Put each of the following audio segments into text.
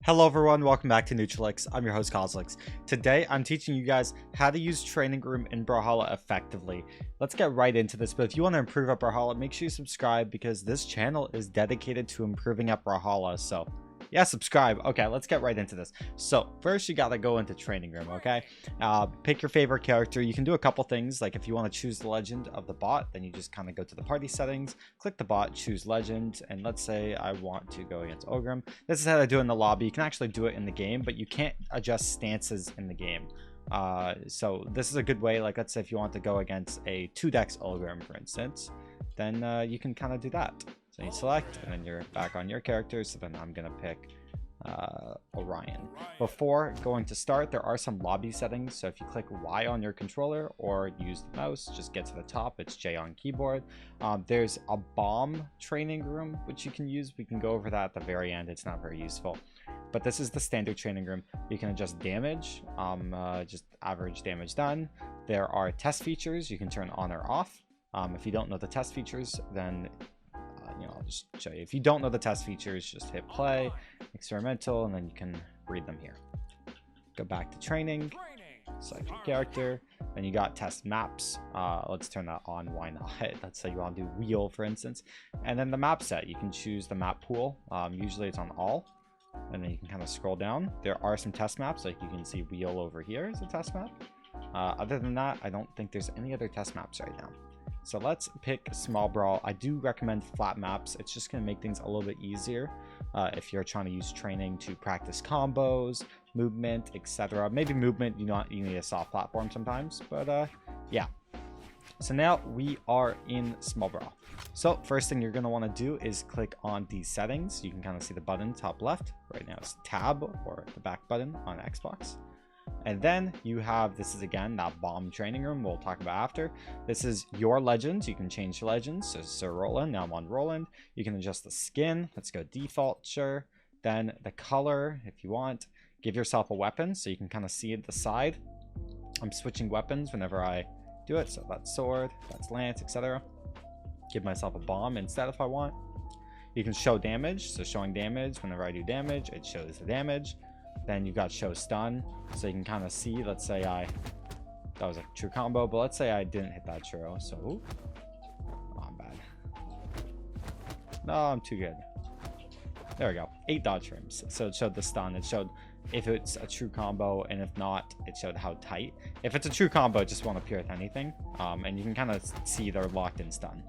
Hello everyone, welcome back to Nutrelix. I'm your host Cosolix. Today I'm teaching you guys how to use Training Room in Brawlhalla effectively. Let's get right into this, but if you want to improve at Brawlhalla, make sure you subscribe because this channel is dedicated to improving at Brawlhalla, so yeah, subscribe. Okay, let's get right into this. So first you gotta go into Training Room, okay? Pick your favorite character. You can do a couple things, like if you want to choose the legend of the bot, then you just kind of go to the party settings, click the bot, choose legend, and let's say I want to go against Ogrim. This is how I do it in the lobby. You can actually do it in the game, but you can't adjust stances in the game. So this is a good way, like let's say if you want to go against a 2-dex Ogrim, for instance, then you can kind of do that. So you select, and then you're back on your character. So then I'm gonna pick Orion. Before going to start, there are some lobby settings. So if you click Y on your controller or use the mouse, just get to the top. It's J on keyboard. There's a bomb training room which you can use. We can go over that at the very end. It's not very useful, but this is the standard training room. You can adjust damage, just average damage done. There are test features you can turn on or off. If you don't know the test features, then I'll just show you. If you don't know the test features, just hit play, experimental, and then you can read them here. Go back to training, select your character, then you got test maps. Let's turn that on, why not? Let's say you want to do wheel, for instance. And then the map set, you can choose the map pool. Usually it's on all, and then you can kind of scroll down. There are some test maps, like you can see wheel over here is a test map. Other than that, I don't think there's any other test maps right now. So let's pick small brawl. I do recommend flat maps. It's just going to make things a little bit easier if you're trying to use training to practice combos, movement, etc. Maybe movement, you need a soft platform sometimes, but yeah. So now we are in small brawl. So first thing you're going to want to do is click on the settings. You can kind of see the button top left. Right now it's tab or the back button on Xbox. And then you have, this is again that bomb training room we'll talk about after. This is your legends. You can change legends. So Sir Roland, now I'm on Roland. You can adjust the skin. Let's go default, sure. Then the color, if you want. Give yourself a weapon so you can kind of see at the side. I'm switching weapons whenever I do it. So that's sword, that's lance, etc. Give myself a bomb instead if I want. You can show damage. So showing damage, whenever I do damage, it shows the damage. Then you've got show stun, so you can kind of see, let's say that was a true combo, but let's say I didn't hit that true, so ooh. Oh, I'm bad. No, I'm too good. There we go, 8 dodge frames. So it showed the stun, it showed if it's a true combo, and if not, it showed how tight. If it's a true combo, it just won't appear with anything, and you can kind of see they're locked in stun.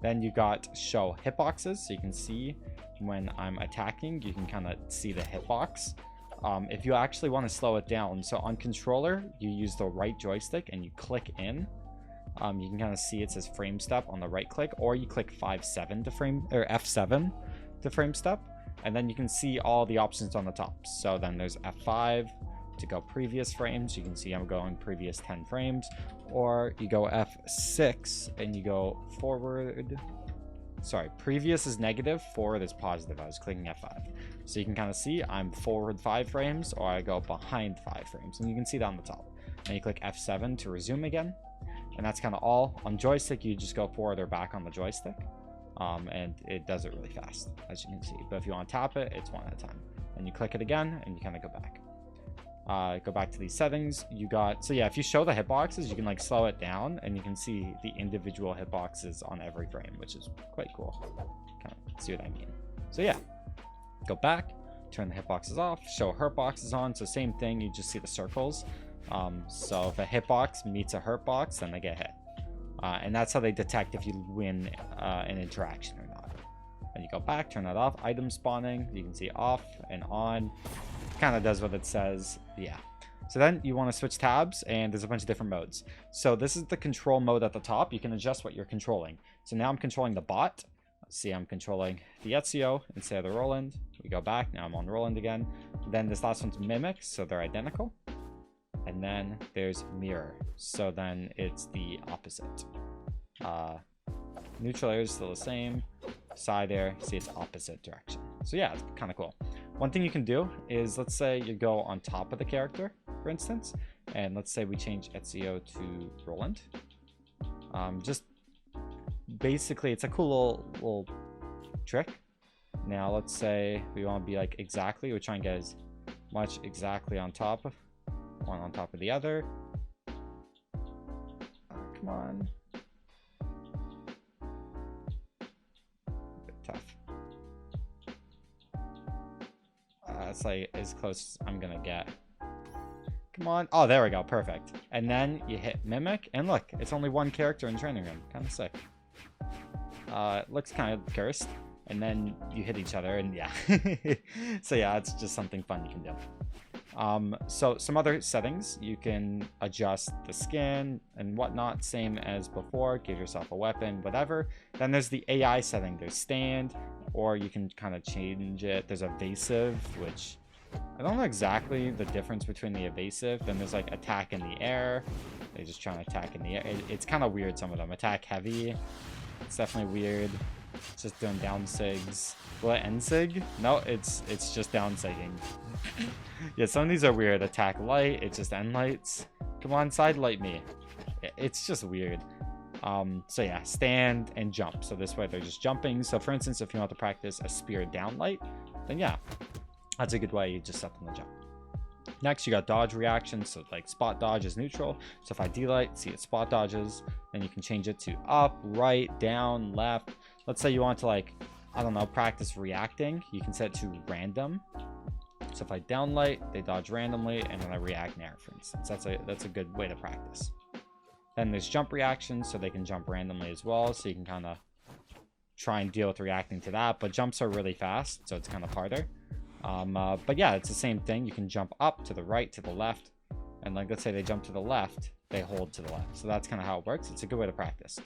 Then you got show hitboxes, so you can see when I'm attacking, you can kind of see the hitbox. If you actually want to slow it down, so on controller you use the right joystick and you click in, you can kind of see it says frame step on the right click, or you click F7 to frame step, and then you can see all the options on the top. So then there's F5 to go previous frames. You can see I'm going previous 10 frames, or you go F6 and you go forward. Sorry, previous is negative, forward is positive. I was clicking F5. So you can kind of see I'm forward 5 frames, or I go behind 5 frames. And you can see that on the top. And you click F7 to resume again. And that's kind of all. On joystick, you just go forward or back on the joystick. And it does it really fast, as you can see. But if you want to tap it, it's one at a time. And you click it again, and you kind of go back. Go back to these settings. You got, so yeah, if you show the hitboxes, you can like slow it down and you can see the individual hitboxes on every frame, which is quite cool. Kind of see what I mean. So yeah, go back, turn the hitboxes off, show hurt boxes on. So same thing, you just see the circles. So if a hitbox meets a hurt box, then they get hit. And that's how they detect if you win an interaction or not. And you go back, turn that off. Item spawning, you can see off and on. Kind of does what it says. Yeah. So then you want to switch tabs, and there's a bunch of different modes. So this is the control mode at the top. You can adjust what you're controlling. So now I'm controlling the bot. Let's see, I'm controlling the Ezio instead of the Roland. We go back, now I'm on Roland again. Then this last one's mimic, so they're identical. And then there's mirror, so then it's the opposite. Neutral air is still the same. Side air, see, it's opposite direction. So yeah, it's kind of cool. One thing you can do is, let's say you go on top of the character, for instance, and let's say we change Ezio to Roland. Just basically, it's a cool little trick. Now let's say we want to be like exactly, we try and get as much exactly on top of one on top of the other. Come on. A bit tough. That's like as close as I'm gonna get. Come on. Oh, there we go. Perfect. And then you hit mimic, and look, it's only one character in training room. Kind of sick. It looks kind of cursed. And then you hit each other, and yeah. So yeah, it's just something fun you can do. So some other settings, you can adjust the skin and whatnot, same as before. Give yourself a weapon, whatever. Then there's the AI setting. There's stand, or you can kind of change it. There's evasive, which I don't know exactly the difference between the evasive. Then there's like attack in the air. They're just trying to attack in the air. It's kind of weird, some of them. Attack heavy. It's definitely weird. It's just doing down sigs. Will it end sig? No, it's just down sigging. Yeah, some of these are weird. Attack light, it's just end lights. Come on, side light me. It's just weird. So yeah, stand and jump. So this way they're just jumping. So for instance, if you want to practice a spear down light, then yeah, that's a good way. You just set them to jump. Next, you got dodge reactions. So like spot dodge is neutral. So if I delight, see it spot dodges, then you can change it to up, right, down, left. Let's say you want to, like, I don't know, practice reacting. You can set it to random. So if I downlight, they dodge randomly, and then I react now, for instance. That's a good way to practice. Then there's jump reactions, so they can jump randomly as well. So you can kind of try and deal with reacting to that. But jumps are really fast, so it's kind of harder. But yeah, it's the same thing. You can jump up, to the right, to the left. And like, let's say they jump to the left, they hold to the left. So that's kind of how it works. It's a good way to practice.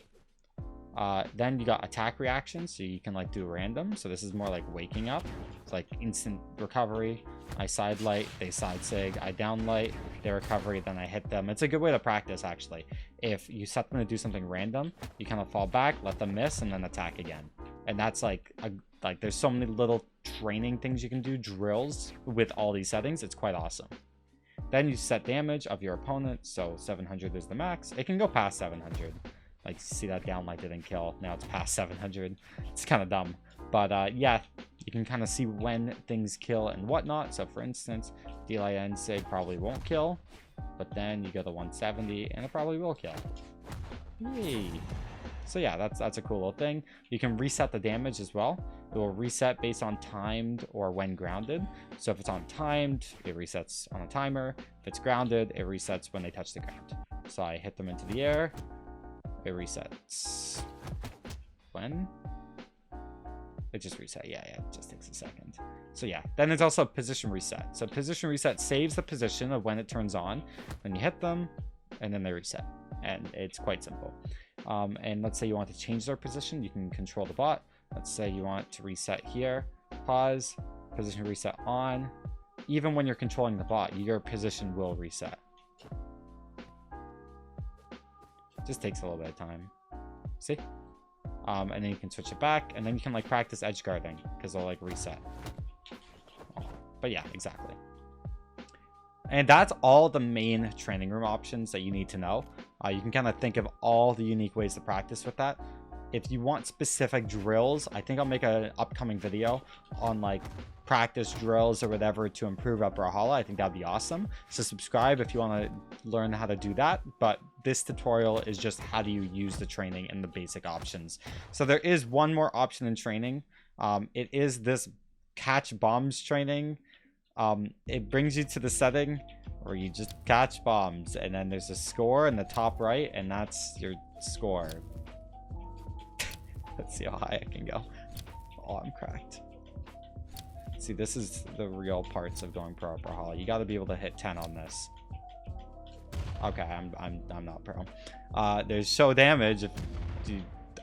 Then you got attack reactions, so you can like do random. So this is more like waking up. It's like instant recovery. I side light, they side sig. I down light, they recovery, then I hit them. It's a good way to practice, actually. If you set them to do something random, you kind of fall back, let them miss, and then attack again. And that's like there's so many little training things you can do, drills with all these settings. It's quite awesome. Then you set damage of your opponent. So 700 is the max. It can go past 700. Like, see that down light didn't kill. Now it's past 700. It's kind of dumb. But yeah, you can kind of see when things kill and whatnot. So for instance, DLIN sig probably won't kill. But then you go to 170 and it probably will kill. Yay. So yeah, that's a cool little thing. You can reset the damage as well. It will reset based on timed or when grounded. So if it's on timed, it resets on a timer. If it's grounded, it resets when they touch the ground. So I hit them into the air. It resets. When? It just reset. Yeah, it just takes a second. So yeah, then there's also position reset. So position reset saves the position of when it turns on. Then you hit them, and then they reset. And it's quite simple. And let's say you want to change their position, you can control the bot. Let's say you want to reset here, pause, position reset on. Even when you're controlling the bot, your position will reset. Just takes a little bit of time. See? And then you can switch it back, and then you can like practice edge guarding because they'll like reset. But yeah, exactly. And that's all the main training room options that you need to know. You can kind of think of all the unique ways to practice with that. If you want specific drills, I think I'll make an upcoming video on like practice drills or whatever to improve at Brawlhalla. I think that'd be awesome. So subscribe if you want to learn how to do that. But this tutorial is just how do you use the training and the basic options. So there is one more option in training. It is this catch bombs training. It brings you to the setting where you just catch bombs, and then there's a score in the top right, and that's your score. Let's see how high I can go. Oh, I'm cracked. See, this is the real parts of going pro at Brawlhalla. You got to be able to hit 10 on this. Okay, I'm not pro. There's show damage.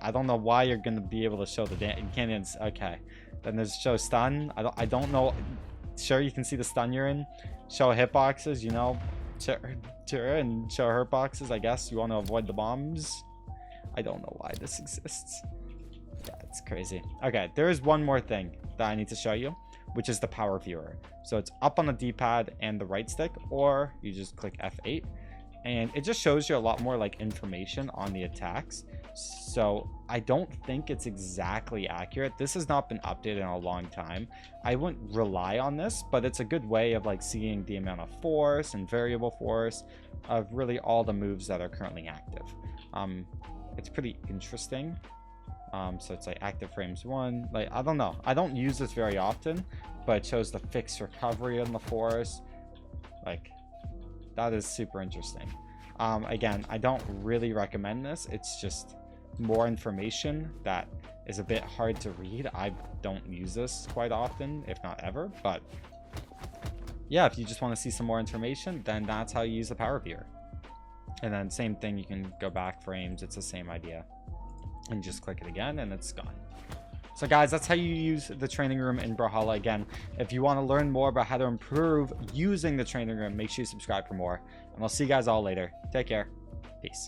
I don't know why you're gonna be able to show the damage. You can't even. Okay, then there's show stun. I don't know. Sure, you can see the stun you're in. Show hitboxes, you know, and show hurt boxes. I guess you want to avoid the bombs. I don't know why this exists. Yeah, it's crazy. Okay, there is one more thing that I need to show you, which is the power viewer. So it's up on the D-pad and the right stick, or you just click F8, and it just shows you a lot more like information on the attacks. So I don't think it's exactly accurate. This has not been updated in a long time. I wouldn't rely on this, but it's a good way of like seeing the amount of force and variable force of really all the moves that are currently active. It's pretty interesting. So it's like active frames 1. Like, I don't know. I don't use this very often, but it shows the fixed recovery on the force. Like, that is super interesting. Again, I don't really recommend this. It's just more information that is a bit hard to read. I don't use this quite often, if not ever, but yeah, if you just want to see some more information, then that's how you use the power viewer. And then same thing, you can go back frames. It's the same idea, and just click it again and it's gone. So guys, that's how you use the training room in Brawlhalla. Again, if you want to learn more about how to improve using the training room, make sure you subscribe for more, and I'll see you guys all later. Take care. Peace.